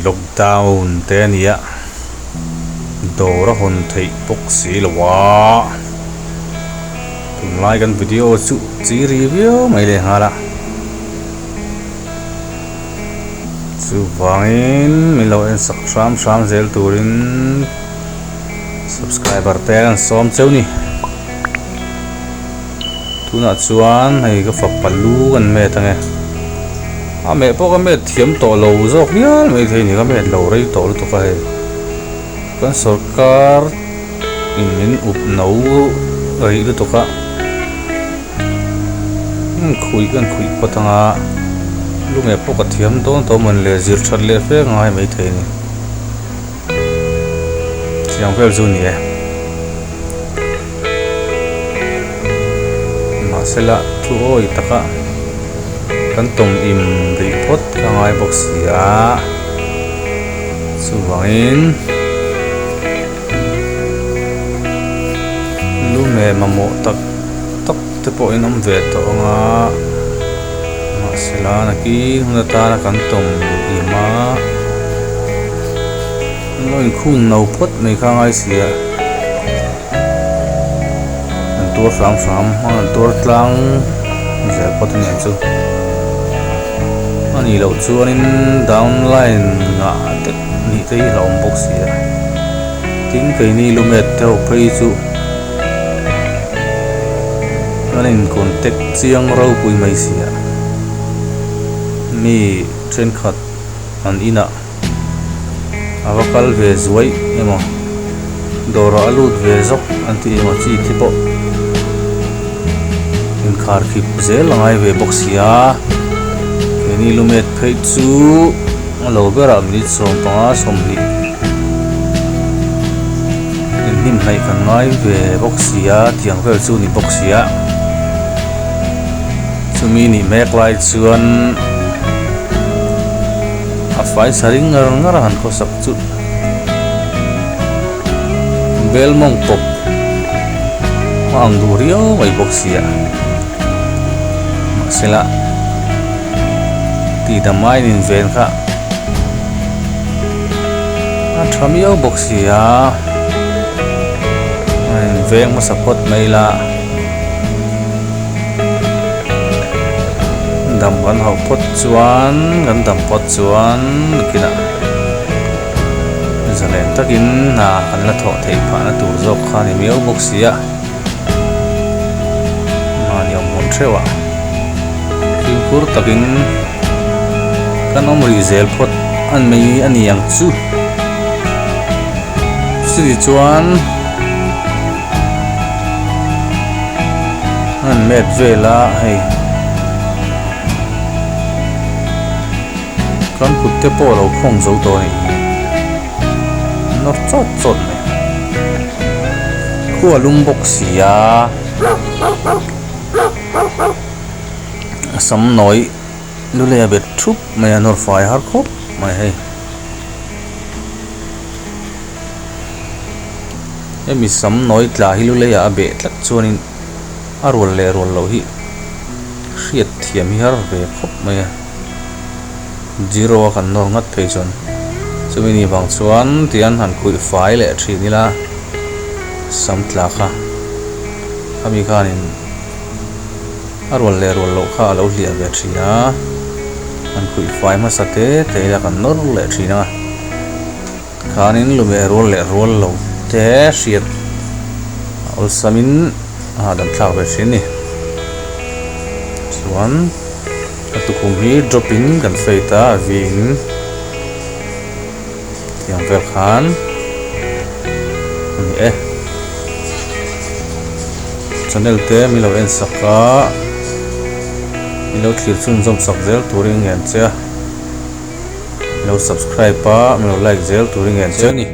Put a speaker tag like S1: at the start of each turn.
S1: Lockdown te ania dora hon thei boxi lawa tunlai kan video chu chi review mai le hala chu wangin milo en sak sam zel turin subscriber te kan som cheu ni tuna chuan hei ka fa palu kan me tange a me po ka me thiam to lo zok hian me thei ni ka me lo rei to lu to ka he kan sarkar in up nau rei lu to ka khui patanga lu me po ka thiam don to man le zir that le fe ngai me thei ni siang vel zu ni e ma sela thu oi taka kan tom im ri pot ka ngai box ya su wangin lu me mamo tak te po inam ve to nga ma sela na ki huna ta na kan tom ima noi khung nau pot nei ka ngai sia an tur sam an tur tlang ze pot ni chu ani lo chuanin downline nga te ni te lo box sia tin kai ni lumet te phei chu anin contact chiang ro pui mai sia mi train khat an ina avakal ve zuai emo dora alut ve zok anti emo chi tipo in khar khip zel langai ve box sia ni lumet phei chu alo bera mi som pa som li in nim hai kan ngai ve box sia tiang vel chu ni box sia chumi ni mek lai chuan a fai saring ngar han ko sak chu bel mong pop ang durio mai box sia masela ti damai nin ven kha a thamio box ya an veng ma support mai la dam kan ho pot chuan kan dam pot chuan kina zalen takin na kan la tho thei pha na tur zok kha ni meo box ya ma ni mon trewa kim kur takin kan omri zel pot an mei ani yang chu siri chuan an met vela hei kan putte po lo khong zo to ni nor chot ne khua lum box ya sam noi lu le bet thup mai anor fai har khop mai hei emi sam noi tla hi lu le ya be tlak chuanin arol le rol lo hi hriat thiam hi har ve khop mai zero kan nor ngat phei chon chumi ni bang chuan tian han khui fai le thi ni la sam tla kha ami khanin arol le rol lo kha lo hlia ve thina an khui fai ma sate te la kan nor le thina khanin lume rol le rol lo te hriat ol samin dan thla ve thin ni chuan atukum hi dropping kan feita vin tiang vel khan ani channel te milo en saka milo thlir chun zom sak zel turing en cha milo subscribe pa milo like zel turing en cha ni